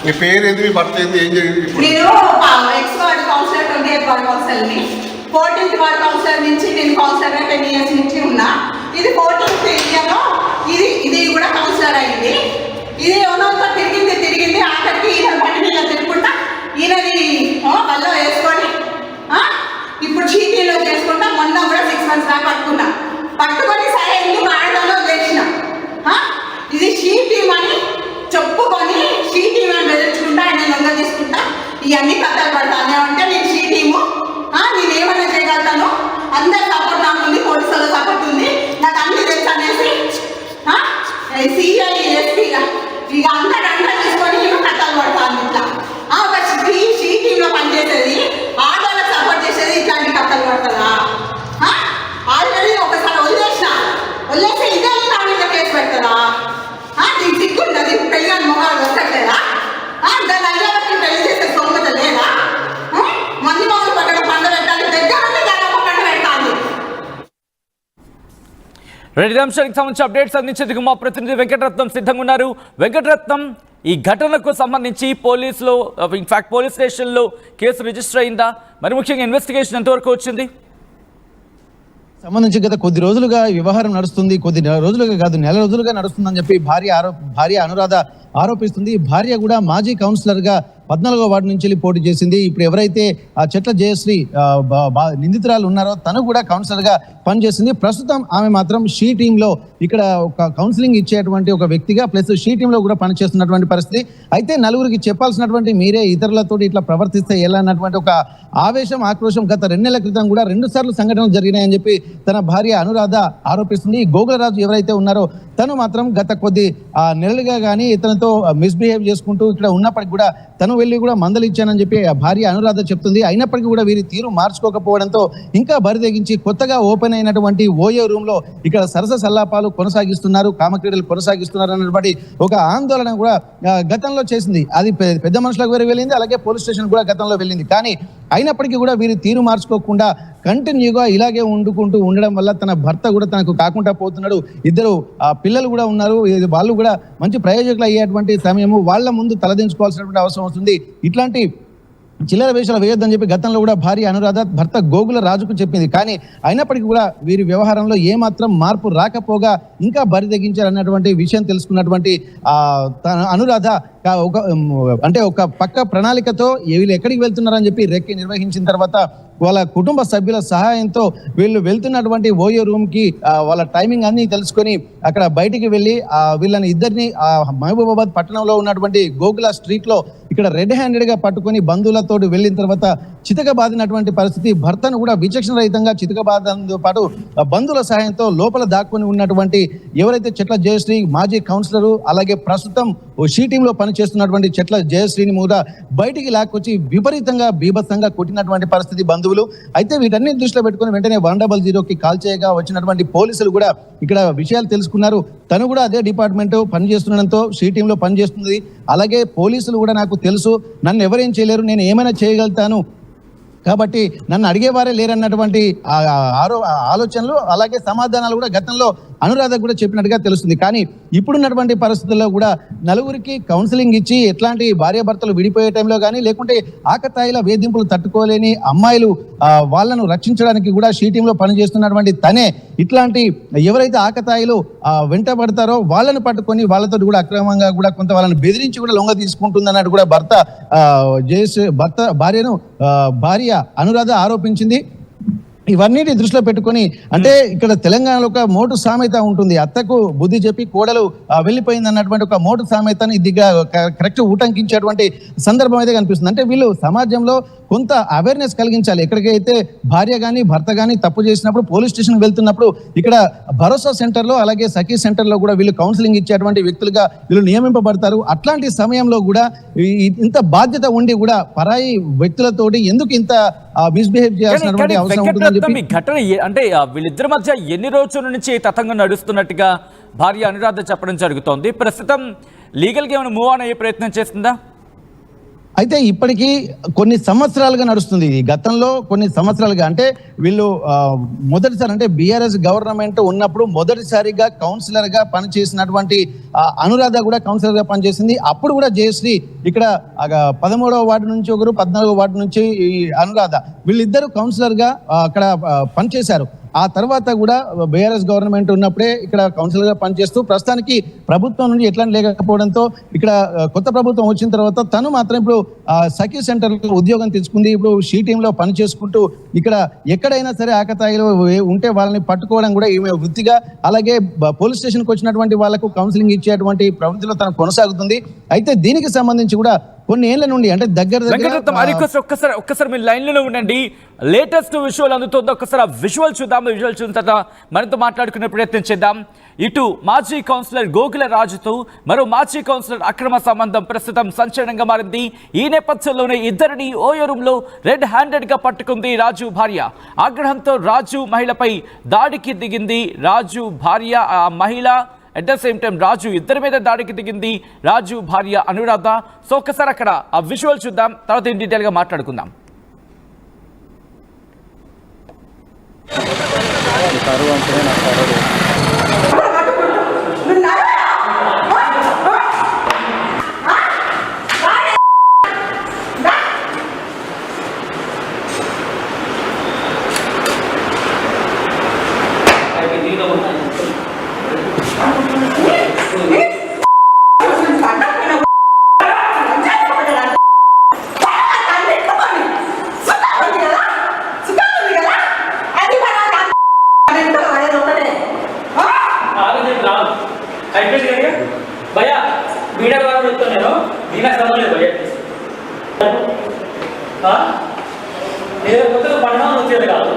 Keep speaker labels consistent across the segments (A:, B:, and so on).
A: మీ పేరు ఏంది, మీ భర్త ఏంది, ఏం జరిగింది?
B: నేను ఎక్స్ వార్డ్ కౌన్సిలర్ 28 వార్డ్ కౌన్సిలర్ని. 14th వార్డ్ కౌన్సిలర్ నుంచి నేను కౌన్సిలర్గా 10 years నుంచి ఉన్నా. ఇది 14th ఏరియాలో ఇది కూడా కౌన్సిలర్ అయింది. ఇది ఓనర్తో తిరిగింది ఆఖరికి ఈయన బండి మీద తిరుగుకుంటా ఈయనది వల్ల వేసుకొని ఇప్పుడు చీటీలో చేసుకుంటా. మొన్న కూడా 6 months దాకా పట్టుకొని సరే ఎందుకు ఆడదాలో చేసిన ఇది షీటీ అని చెప్పుకొని షీటీ అని బెదిరించుకుంటా ఆయన లొంగ తీసుకుంటా ఇవన్నీ కథలు పడతానే అంటే నేను షీటీము నేనేమన్నా చేయగలుగుతాను, అందరి సపోర్ట్ నాకు ఉంది, పోలీసుల సపోర్ట్ ఉంది, నాకు అన్ని తెలుసు అనేసి సిఐ ఎస్పీగా ఇక అందరూ తీసుకొని నేను కథలు పడతాను. ఇట్లా ఒక షీటీలో పనిచేసేది ఆడవాళ్ళకి సపోర్ట్ చేసేది ఇట్లాంటి కథలు పడతారా? ఆల్రెడీ ఒకసారి వదిలేసి ఇదే నా మీద కేసు పెడతారా? నీకు సిగ్గుండదు, పెళ్ళని మొహాలు వస్తలేదా? దాని అయ్యానికి పెళ్లి చేసే సొమ్మత లేదా? మంది మొదలు పక్కన పండ పెట్టాలి, దగ్గర దాని పండ పెట్టాలి.
C: రెడ్డి అంశానికి సంబంధించి అప్డేట్స్ అందించేందుకు మా ప్రతినిధి వెంకటరత్నం సిద్ధంగా ఉన్నారు. వెంకటరత్నం, ఈ ఘటనకు సంబంధించి పోలీసులో ఇన్ఫాక్ట్ పోలీస్ స్టేషన్లో కేసు రిజిస్టర్ అయిందా? మరి ముఖ్యంగా ఇన్వెస్టిగేషన్ ఎంతవరకు వచ్చింది?
D: సంబంధించి గత కొద్ది రోజులుగా వ్యవహారం నడుస్తుంది, కొద్ది రోజులుగా కాదు నెల రోజులుగా నడుస్తుందని చెప్పి భార్య అనురాధ ఆరోపిస్తుంది. భార్య కూడా మాజీ కౌన్సిలర్గా 14వ వార్డు నుంచి పోటీ చేసింది. ఇప్పుడు ఎవరైతే ఆ చెట్ల జయశ్రీ నిందితురాలు ఉన్నారో తను కూడా కౌన్సిలర్గా పనిచేసింది. ప్రస్తుతం ఆమె మాత్రం షీ టీంలో ఇక్కడ ఒక కౌన్సిలింగ్ ఇచ్చేటువంటి ఒక వ్యక్తిగా ప్లస్ షీ టీంలో కూడా పనిచేస్తున్నటువంటి పరిస్థితి. అయితే నలుగురికి చెప్పాల్సినటువంటి మీరే ఇతరులతో ఇట్లా ప్రవర్తిస్తే ఎలా అన్నటువంటి ఒక ఆక్రోశం గత 2 నెలల క్రితం కూడా 2 సార్లు సంఘటనలు జరిగినాయని చెప్పి తన భార్య అనురాధ ఆరోపిస్తుంది. గోగులరాజు ఎవరైతే ఉన్నారో తను మాత్రం గత కొద్ది నెలలుగా కానీ ఇతనితో మిస్బిహేవ్ చేసుకుంటూ ఇక్కడ ఉన్నప్పటికీ కూడా తను వెళ్ళి కూడా మందలు ఇచ్చానని చెప్పి భార్య అనురాధ చెప్తుంది. అయినప్పటికీ కూడా వీరి తీరు మార్చుకోకపోవడంతో ఇంకా బరితెగించి కొత్తగా ఓపెన్ అయినటువంటి ఓయో రూమ్ లో ఇక్కడ సరస సల్లాపాలు కొనసాగిస్తున్నారు, కామక్రీడలు కొనసాగిస్తున్నారు అన్నటువంటి ఒక ఆందోళన కూడా గతంలో చేసింది. అది పెద్ద మనుషులకు వేరే వెళ్ళింది, అలాగే పోలీస్ స్టేషన్ కూడా గతంలో వెళ్ళింది. కానీ అయినప్పటికీ కూడా వీరు తీరు మార్చుకోకుండా కంటిన్యూగా ఇలాగే వండుకుంటూ ఉండడం వల్ల తన భర్త కూడా తనకు కాకుండా పోతున్నాడు. ఇద్దరు పిల్లలు కూడా ఉన్నారు, వాళ్ళు కూడా మంచి ప్రయోజకులు అయ్యేటువంటి సమయము వాళ్ళ ముందు తలదించుకోవాల్సినటువంటి అవసరం వస్తుంది. ఇట్లాంటి చిల్లర వేషాలు వేయొద్దని చెప్పి గతంలో కూడా భార్య అనురాధ భర్త గోగుల రాజుకు చెప్పింది. కానీ అయినప్పటికీ కూడా వీరి వ్యవహారంలో ఏమాత్రం మార్పు రాకపోగా ఇంకా బరి తెగించారన్నటువంటి విషయం తెలుసుకున్నటువంటి అనురాధ ఒక పక్క ప్రణాళికతో వీళ్ళు ఎక్కడికి వెళ్తున్నారని చెప్పి రెక్కి నిర్వహించిన తర్వాత వాళ్ళ కుటుంబ సభ్యుల సహాయంతో వీళ్ళు వెళ్తున్నటువంటి ఓయో రూమ్ కి వాళ్ళ టైమింగ్ అన్ని తెలుసుకొని అక్కడ బయటికి వెళ్ళి వీళ్ళని ఇద్దరిని మహబూబాబాద్ పట్టణంలో ఉన్నటువంటి గోగుల స్ట్రీట్ లో ఇక్కడ రెడ్ హ్యాండెడ్ గా పట్టుకొని బంధువులతో వెళ్ళిన తర్వాత చితకబాదినటువంటి పరిస్థితి. భర్తను కూడా విచక్షణ రహితంగా చితకబాదడంతో పాటు బంధువుల సహాయంతో లోపల దాక్కుని ఉన్నటువంటి ఎవరైతే చెట్ల జయశ్రీ మాజీ కౌన్సిలరు అలాగే ప్రస్తుతం షీ టీంలో పనిచేస్తున్నటువంటి చెట్ల జయశ్రీని కూడా బయటికి లాక్కొచ్చి విపరీతంగా బీభత్సంగా కొట్టినటువంటి పరిస్థితి బంధువులు. అయితే వీటన్ని దృష్టిలో పెట్టుకుని వెంటనే 100కి కాల్ చేయగా వచ్చినటువంటి పోలీసులు కూడా ఇక్కడ విషయాలు తెలుసుకున్నారు. తను కూడా అదే డిపార్ట్మెంట్ పనిచేస్తుండడంతో షీ టీంలో పనిచేస్తుంది. అలాగే పోలీసులు కూడా నాకు తెలుసు, నన్ను ఎవరేం చేయలేరు, నేను ఏమైనా చేయగలుగుతాను, కాబట్టి నన్ను అడిగేవారే లేరన్నటువంటి ఆలోచనలు అలాగే సమాధానాలు కూడా గతంలో అనురాధ కూడా చెప్పినట్టుగా తెలుస్తుంది. కానీ ఇప్పుడున్నటువంటి పరిస్థితుల్లో కూడా నలుగురికి కౌన్సిలింగ్ ఇచ్చి ఎట్లాంటి భార్యాభర్తలు విడిపోయే టైంలో కానీ లేకుంటే ఆకతాయిల వేధింపులు తట్టుకోలేని అమ్మాయిలు వాళ్ళను రక్షించడానికి కూడా షీ టీంలో పనిచేస్తున్నటువంటి తనే ఇట్లాంటి ఎవరైతే ఆకతాయిలు వెంటబడతారో వాళ్ళను పట్టుకొని వాళ్ళతో కూడా అక్రమంగా కూడా కొంత వాళ్ళని బెదిరించి కూడా లొంగ తీసుకుంటుందన్నట్టు కూడా భార్య అనురాధ ఆరోపించింది. ఇవన్నిటి దృష్టిలో పెట్టుకొని అంటే ఇక్కడ తెలంగాణలో ఒక మోటు సామెత ఉంటుంది, అత్తకు బుద్ధి చెప్పి కోడలు వెళ్ళిపోయింది అన్నటువంటి ఒక మోటు సామెతని దిగ్గా కరెక్ట్ ఉటంకించేటువంటి సందర్భం అయితే కనిపిస్తుంది. అంటే వీళ్ళు సమాజంలో కొంత అవేర్నెస్ కలిగించాలి. ఎక్కడికైతే భార్య కానీ భర్త కానీ తప్పు చేసినప్పుడు పోలీస్ స్టేషన్కి వెళ్తున్నప్పుడు ఇక్కడ భరోసా సెంటర్లో అలాగే సఖీ సెంటర్లో కూడా వీళ్ళు కౌన్సిలింగ్ ఇచ్చేటువంటి వ్యక్తులుగా వీళ్ళు నియమింపబడతారు. అట్లాంటి సమయంలో కూడా ఇంత బాధ్యత ఉండి కూడా పరాయి వ్యక్తులతోటి ఎందుకు ఇంత మిస్బిహేవ్ చేయాల్సినటువంటి అవసరం ఉంటుందని చెప్పి
C: ఘటన అంటే వీళ్ళిద్దరి మధ్య ఎన్ని రోజుల నుంచి తతంగం నడుస్తున్నట్టుగా భార్య అనురాధ చెప్పడం జరుగుతోంది. ప్రస్తుతం లీగల్గా ఏమైనా మూవ్ ఆన్ అయ్యే ప్రయత్నం చేస్తుందా?
D: అయితే ఇప్పటికీ కొన్ని సంవత్సరాలుగా నడుస్తుంది ఇది. గతంలో కొన్ని సంవత్సరాలుగా అంటే వీళ్ళు మొదటిసారి అంటే బీఆర్ఎస్ గవర్నమెంట్ ఉన్నప్పుడు మొదటిసారిగా కౌన్సిలర్ గా పనిచేసినటువంటి అనురాధ కూడా కౌన్సిలర్ గా పనిచేసింది. అప్పుడు కూడా జయశ్రీ ఇక్కడ 13వ వార్డు నుంచి ఒకరు, 14వ వార్డు నుంచి ఈ అనురాధ, వీళ్ళిద్దరు కౌన్సిలర్ గా అక్కడ పనిచేశారు. ఆ తర్వాత కూడా బీఆర్ఎస్ గవర్నమెంట్ ఉన్నప్పుడే ఇక్కడ కౌన్సిలర్ గా పనిచేస్తూ ప్రస్తుతానికి ప్రభుత్వం నుండి ఎట్లా లేకపోవడంతో ఇక్కడ కొత్త ప్రభుత్వం వచ్చిన తర్వాత తను మాత్రం ఇప్పుడు సఖీ సెంటర్ లో ఉద్యోగం తెచ్చుకుంది. ఇప్పుడు షీ టీమ్ లో పని చేసుకుంటూ ఇక్కడ ఎక్కడైనా సరే ఆకతాయిలో ఉంటే వాళ్ళని పట్టుకోవడం కూడా ఈమె వృత్తిగా, అలాగే పోలీస్ స్టేషన్కి వచ్చినటువంటి వాళ్ళకు కౌన్సిలింగ్ ఇచ్చేటువంటి ప్రవృత్తిలో తను కొనసాగుతుంది. అయితే దీనికి సంబంధించి కూడా కొన్ని ఏళ్ల నుండి అంటే
C: ఒక్కసారి మీరు లైన్లో ఉండండి. లేటెస్ట్ విజువల్ అందుతుంది, ఒక్కసారి ఆ విజువల్ చూద్దాం. విజువల్ చూసిన తర్వాత మనతో మాట్లాడుకునే ప్రయత్నం చేద్దాం. ఇటు మాజీ కౌన్సిలర్ గోకుల రాజుతో మరో మాజీ కౌన్సిలర్ అక్రమ సంబంధం ప్రస్తుతం సంచలనంగా మారింది. ఈ నేపథ్యంలోనే ఇద్దరిని ఓయో రూమ్ లో రెడ్ హ్యాండెడ్ గా పట్టుకుంది రాజు భార్య. ఆగ్రహంతో రాజు మహిళపై దాడికి దిగింది. రాజు భార్య, ఆ మహిళ అట్ ద సేమ్ టైం రాజు, ఇద్దరి మీద దాడికి దిగింది రాజు భార్య అనురాధ. సో ఒక్కసారి అక్కడ ఆ విజువల్ చూద్దాం, తర్వాత ఇన్ డీటెయిల్ గా మాట్లాడుకుందాం.
E: भैया वीडियो तो నేను దీనా సమలే భయ్యా నేను కొత్తగా పడడం వచ్చేది కాదు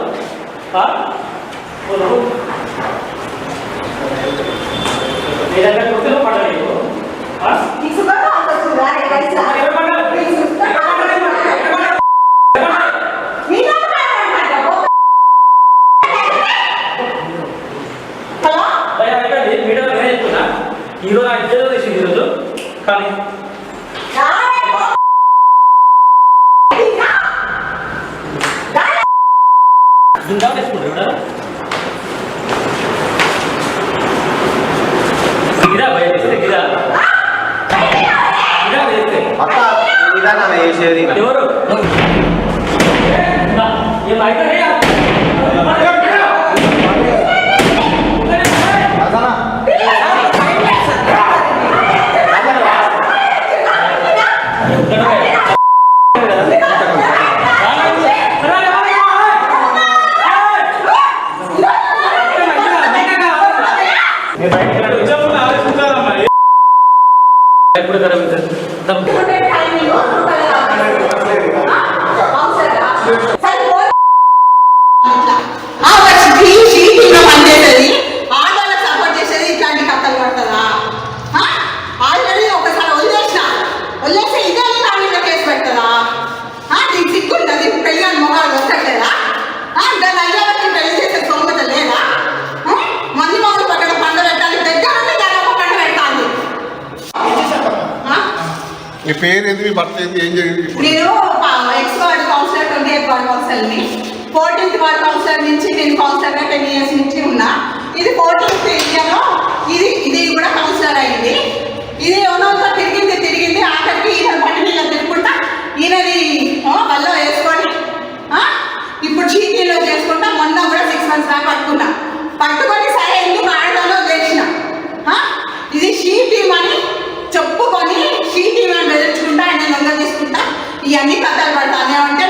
E: నేను కొత్తగా పడలేదు ఈరోజు నాకు ఇద్దరు చేసింది ఈరోజు కానీ దుందా వేసుకుంటారు గిరా భయ వేస్తే గిరా గిరా వేస్తే
F: చేసేది
E: ఎవరు ఏమైతే
A: మీ పేరు ఏంది, మీ భర్త ఏంది, ఏం జరిగింది?
B: నేను ఎక్స్ వార్డ్ కౌన్సిలర్ 28 వార్డ్ కౌన్సిలర్ని. 14th వార్డ్ కౌన్సిలర్ నుంచి నేను కౌన్సిలర్గా 10 years నుంచి ఉన్నా. ఇది 14th ఏరియాలో ఇది కూడా కౌన్సిలర్ అయింది. ఇది ఓనోతో తిరిగింది ఆఖరికి ఈయన బండి మీద తిరుగుకుంటా ఈయనది వల్ల వేసుకొని ఇప్పుడు చీటీలో చేసుకుంటా. మొన్న కూడా 6 months దాకా పట్టుకొని సరే ఎందుకు ఆడదాలో చేసిన ఇది షీ టీమ్ అని చెప్పుకొని షీ టీమ్ అని బెదిరించుకుంటా ఆయన దొంగ తీసుకుంటా ఇవన్నీ కథలు పడతానే అంటే